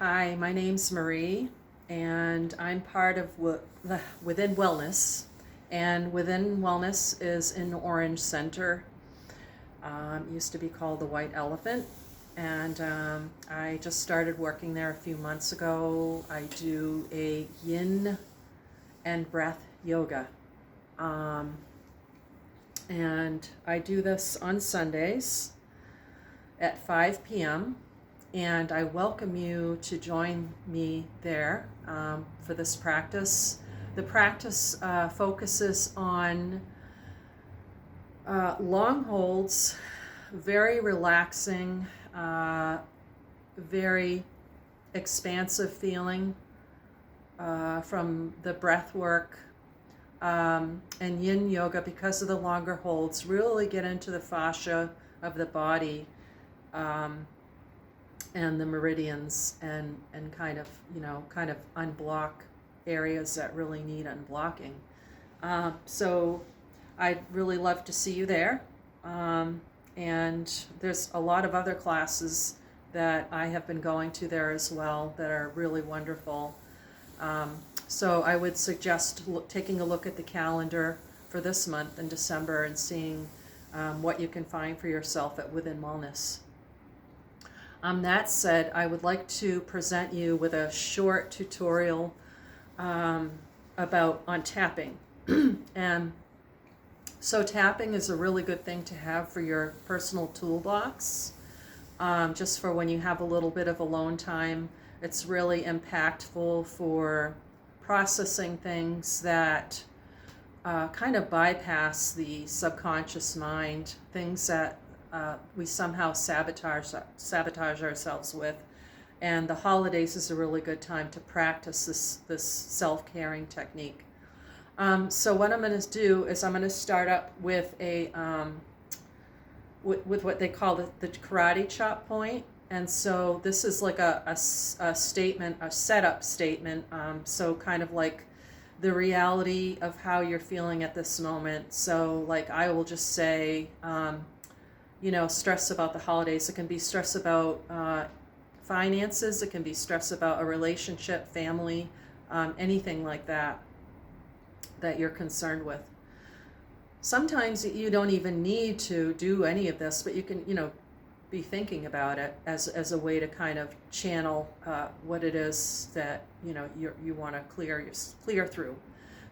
Hi, my name's Marie, and I'm part of Within Wellness. And Within Wellness is in Orange Center. Used to be called the White Elephant. And I just started working there a few months ago. I do a yin and breath yoga. And I do this on Sundays at 5 p.m. And I welcome you to join me there for this practice. The practice focuses on long holds, very relaxing, very expansive feeling from the breath work. And yin yoga, because of the longer holds, really get into the fascia of the body and the meridians and kind of unblock areas that really need unblocking. So I'd really love to see you there. And there's a lot of other classes that I have been going to there as well that are really wonderful. So I would suggest taking a look at the calendar for this month in December and seeing what you can find for yourself at Within Wellness. That said, I would like to present you with a short tutorial on tapping. And so tapping is a really good thing to have for your personal toolbox, just for when you have a little bit of alone time. It's really impactful for processing things that kind of bypass the subconscious mind, things that we somehow sabotage ourselves with. And the holidays is a really good time to practice this self-caring technique. So what I'm going to do is I'm going to start up with a with what they call the karate chop point. And so this is like a statement, a setup statement. So kind of like the reality of how you're feeling at this moment. So like I will just say, stress about the holidays. It can be stress about finances. It can be stress about a relationship, family, anything like that you're concerned with. Sometimes you don't even need to do any of this, but you can, be thinking about it as a way to kind of channel what it is that you want to clear through.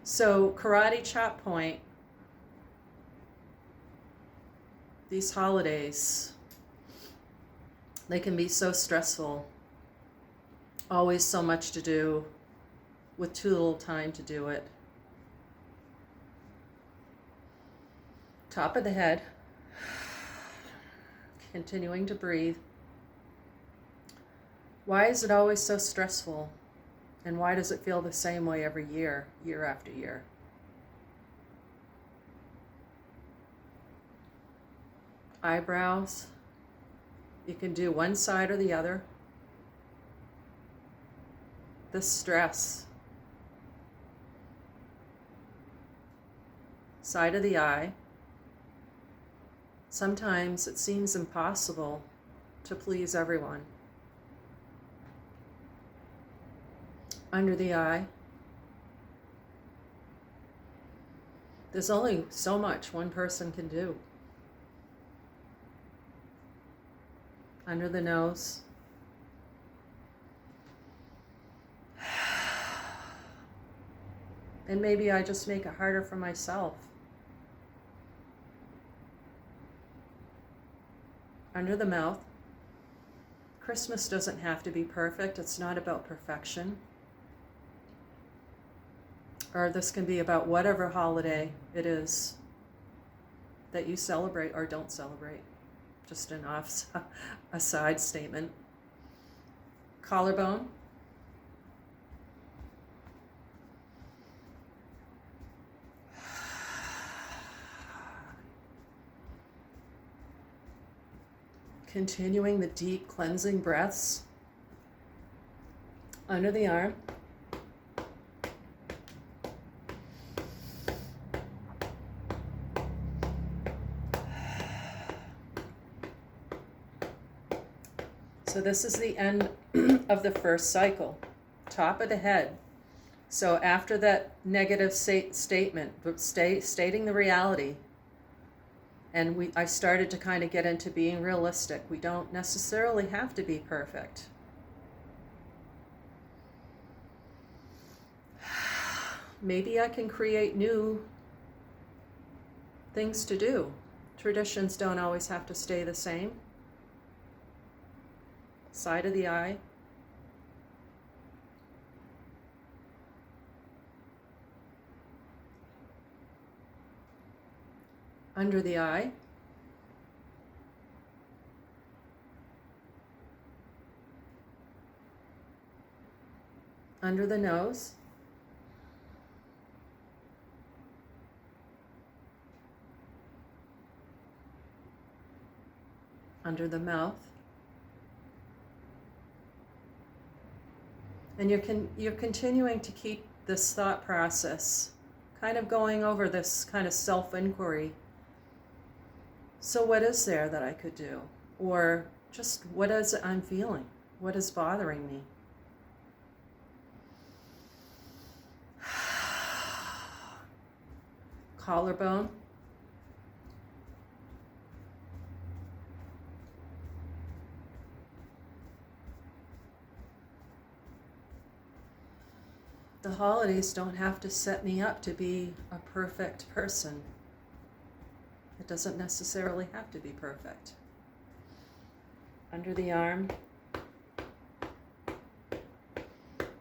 So karate chop point. These holidays, they can be so stressful. Always so much to do with too little time to do it. Top of the head. Continuing to breathe. Why is it always so stressful? And why does it feel the same way every year, year after year? Eyebrows. You can do one side or the other. The stress. Side of the eye. Sometimes it seems impossible to please everyone. Under the eye. There's only so much one person can do. Under the nose. And maybe I just make it harder for myself. Under the mouth. Christmas doesn't have to be perfect. It's not about perfection. Or this can be about whatever holiday it is that you celebrate or don't celebrate. Just an aside statement. Collarbone. Continuing the deep cleansing breaths under the arm. So So this is the end of the first cycle, top of the head. So after that negative statement, stating the reality, and I started to kind of get into being realistic. We don't necessarily have to be perfect. Maybe I can create new things to do. Traditions don't always have to stay the same. Side of the eye. Under the eye. Under the nose. Under the mouth. And you're continuing to keep this thought process, kind of going over this kind of self-inquiry. So what is there that I could do? Or just what is it I'm feeling? What is bothering me? Collarbone. The holidays don't have to set me up to be a perfect person. It doesn't necessarily have to be perfect. Under the arm.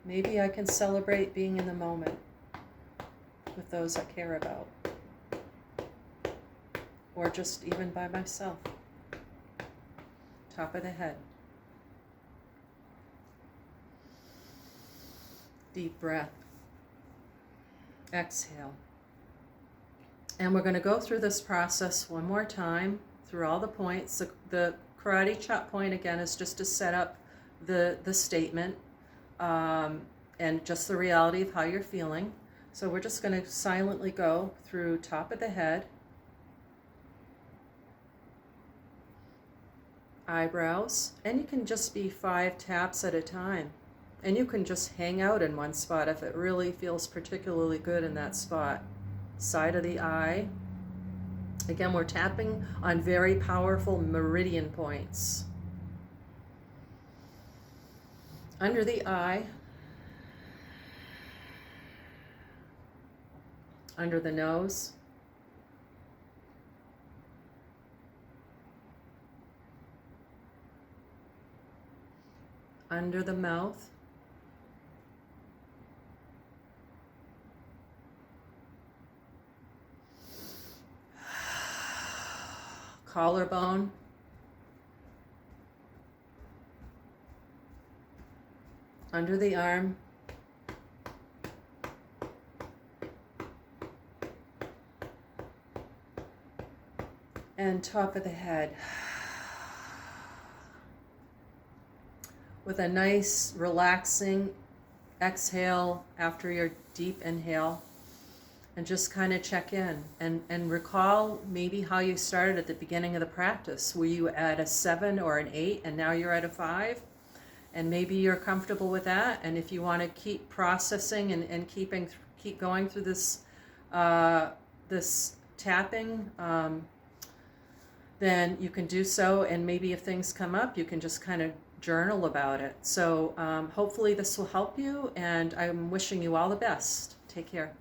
Maybe I can celebrate being in the moment with those I care about. Or just even by myself. Top of the head. Deep breath. Exhale. And we're going to go through this process one more time through all the points. The karate chop point again is just to set up the statement and just the reality of how you're feeling. So we're just going to silently go through top of the head, eyebrows, and you can just be 5 taps at a time. And you can just hang out in one spot if it really feels particularly good in that spot. Side of the eye. Again, we're tapping on very powerful meridian points. Under the eye. Under the nose. Under the mouth. Collarbone. Under the arm. And top of the head. With a nice relaxing exhale after your deep inhale. And just kind of check in and recall maybe how you started at the beginning of the practice. Were you at a 7 or an 8 and now you're at a 5? And maybe you're comfortable with that. And if you want to keep processing and keep going through this this tapping, then you can do so. And maybe if things come up, you can just kind of journal about it. So hopefully this will help you, and I'm wishing you all the best. Take care.